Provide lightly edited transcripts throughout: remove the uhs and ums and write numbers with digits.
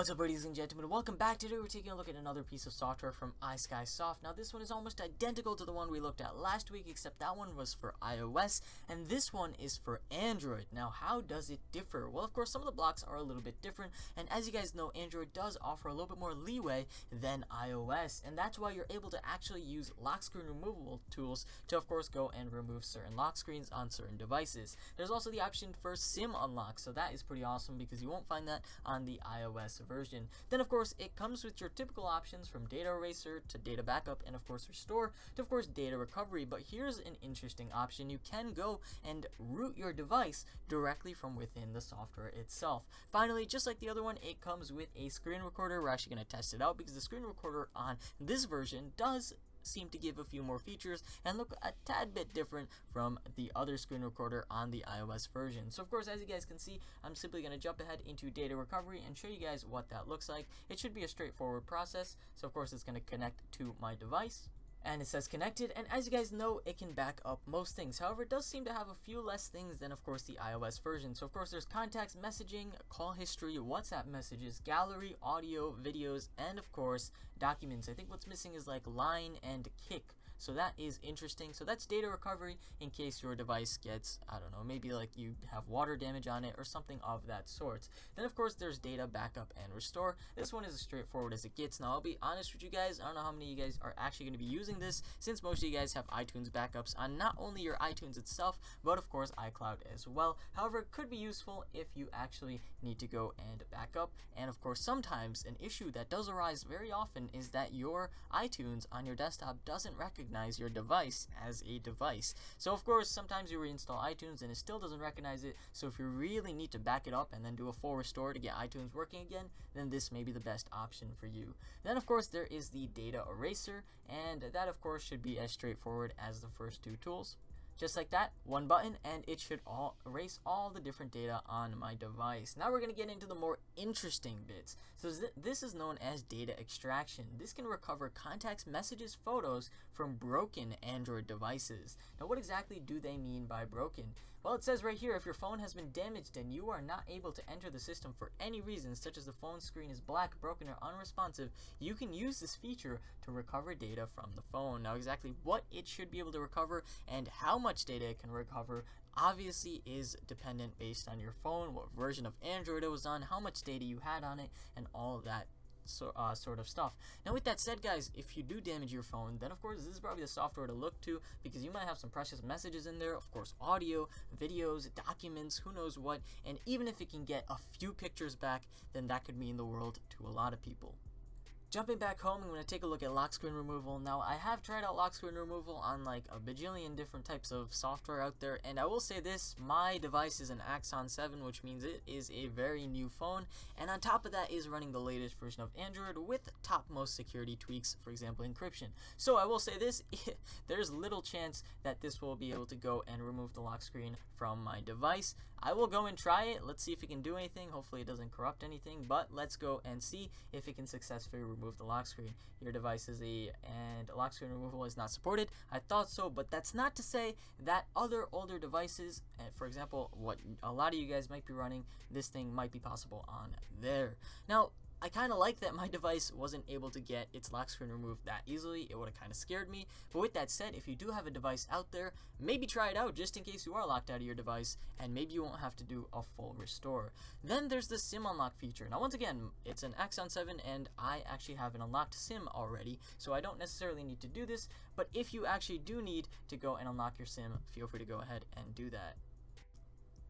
What's up, ladies and gentlemen? Welcome back. Today we're taking a look at another piece of software from iSkysoft. Now this one is almost identical to the one we looked at last week, except that one was for iOS and this one is for Android. Now how does it differ? Well, of course some of the blocks are a little bit different, and as you guys know, Android does offer a little bit more leeway than iOS, and that's why you're able to actually use lock screen removable tools to of course go and remove certain lock screens on certain devices. There's also the option for SIM unlock, so that is pretty awesome because you won't find that on the iOS version. Then of course it comes with your typical options from data eraser to data backup and of course restore to of course data recovery. But here's an interesting option: you can go and root your device directly from within the software itself. Finally, just like the other one, it comes with a screen recorder. We're actually going to test it out because the screen recorder on this version does seem to give a few more features and look a tad bit different from the other screen recorder on the iOS version. So of course, as you guys can see, I'm simply going to jump ahead into data recovery and show you guys what that looks like. It should be a straightforward process. So of course it's going to connect to my device, and it says connected, and as you guys know, it can back up most things. However, it does seem to have a few less things than of course the iOS version. So of course there's contacts, messaging, call history, WhatsApp messages, gallery, audio, videos, and of course documents. I think what's missing is like line and kick. So that is interesting. So that's data recovery in case your device gets, I don't know, maybe like you have water damage on it or something of that sort. Then of course there's data backup and restore. This one is as straightforward as it gets. Now I'll be honest with you guys, I don't know how many of you guys are actually going to be using this, since most of you guys have iTunes backups on not only your iTunes itself, but of course iCloud as well. However, it could be useful if you actually need to go and back up. And of course sometimes an issue that does arise very often is that your iTunes on your desktop doesn't recognize your device as a device. So of course sometimes you reinstall iTunes and it still doesn't recognize it. So if you really need to back it up and then do a full restore to get iTunes working again, then this may be the best option for you. Then of course there is the data eraser, and that of course should be as straightforward as the first two tools. Just like that, one button, and it should erase all the different data on my device. Now we're going to get into the more interesting bits. So this is known as data extraction. This can recover contacts, messages, photos from broken Android devices. Now what exactly do they mean by broken? Well, it says right here, if your phone has been damaged and you are not able to enter the system for any reason, such as the phone screen is black, broken, or unresponsive, you can use this feature to recover data from the phone. Now exactly what it should be able to recover and how much data it can recover obviously is dependent based on your phone, what version of Android it was on, how much data you had on it, and all of that sort of stuff. Now with that said, guys, if you do damage your phone, then of course this is probably the software to look to, because you might have some precious messages in there, of course audio, videos, documents, who knows what, and even if it can get a few pictures back, then that could mean the world to a lot of people. Jumping back home, I'm going to take a look at lock screen removal. Now, I have tried out lock screen removal on like a bajillion different types of software out there, and I will say this, my device is an Axon 7, which means it is a very new phone, and on top of that is running the latest version of Android with topmost security tweaks, for example encryption. So I will say this, there's little chance that this will be able to go and remove the lock screen from my device. I will go and try it. Let's see if it can do anything. Hopefully it doesn't corrupt anything, but let's go and see if it can successfully remove the lock screen. Your device is and lock screen removal is not supported. I thought so, but that's not to say that other older devices, for example, what a lot of you guys might be running, this thing might be possible on there. Now, I kind of like that my device wasn't able to get its lock screen removed that easily. It would have kind of scared me. But with that said, if you do have a device out there, maybe try it out just in case you are locked out of your device, and maybe you won't have to do a full restore. Then there's the SIM unlock feature. Now once again, it's an Axon 7 and I actually have an unlocked SIM already, so I don't necessarily need to do this. But if you actually do need to go and unlock your SIM, feel free to go ahead and do that.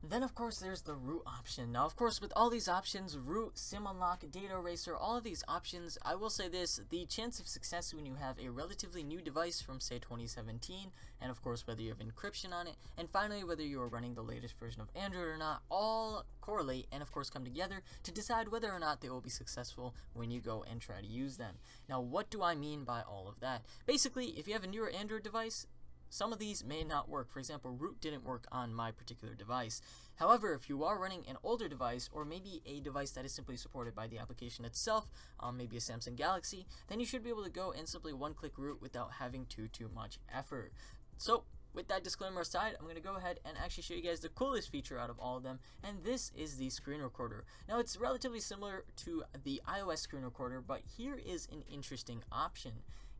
Then of course there's the root option. Now of course with all these options, root, SIM unlock, data eraser, all of these options, I will say this, the chance of success when you have a relatively new device from say 2017, and of course whether you have encryption on it, and finally whether you are running the latest version of Android or not, all correlate and of course come together to decide whether or not they will be successful when you go and try to use them. Now what do I mean by all of that? Basically, if you have a newer Android device, some of these may not work. For example, root didn't work on my particular device. However, if you are running an older device, or maybe a device that is simply supported by the application itself, maybe a Samsung Galaxy, then you should be able to go and simply one-click root without having too much effort. So with that disclaimer aside, I'm going to go ahead and actually show you guys the coolest feature out of all of them, and this is the screen recorder. Now, it's relatively similar to the iOS screen recorder, but here is an interesting option.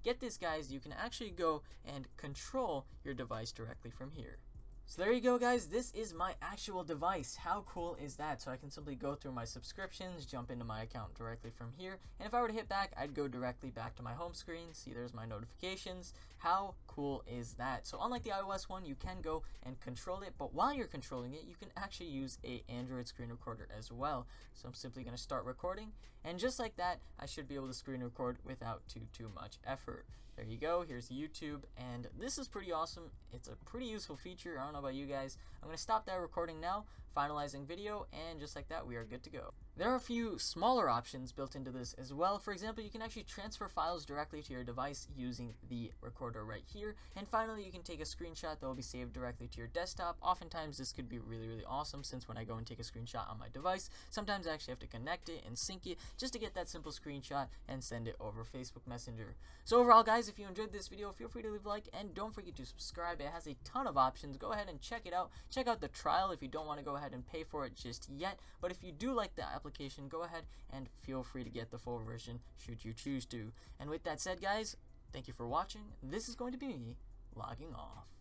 Get this, guys, you can actually go and control your device directly from here. So there you go, guys, this is my actual device. How cool is that? So I can simply go through my subscriptions, jump into my account directly from here, and if I were to hit back, I'd go directly back to my home screen. See, there's my notifications. How cool is that? So unlike the iOS one, you can go and control it, but while you're controlling it, you can actually use a Android screen recorder as well. So I'm simply going to start recording, and just like that, I should be able to screen record without too much effort. There you go, here's YouTube, and this is pretty awesome. It's a pretty useful feature. I don't know about you guys. I'm going to stop that recording now, finalizing video, and just like that, we are good to go. There are a few smaller options built into this as well. For example, you can actually transfer files directly to your device using the recorder right here. And finally, you can take a screenshot that will be saved directly to your desktop. Oftentimes, this could be really awesome, since when I go and take a screenshot on my device, sometimes I actually have to connect it and sync it just to get that simple screenshot and send it over Facebook Messenger. So overall, guys, if you enjoyed this video, feel free to leave a like, and don't forget to subscribe. It has a ton of options. Go ahead and check it out. Check out the trial if you don't want to go ahead and pay for it just yet. But if you do like the application, go ahead and feel free to get the full version should you choose to. And with that said, guys, thank you for watching. This is going to be me logging off.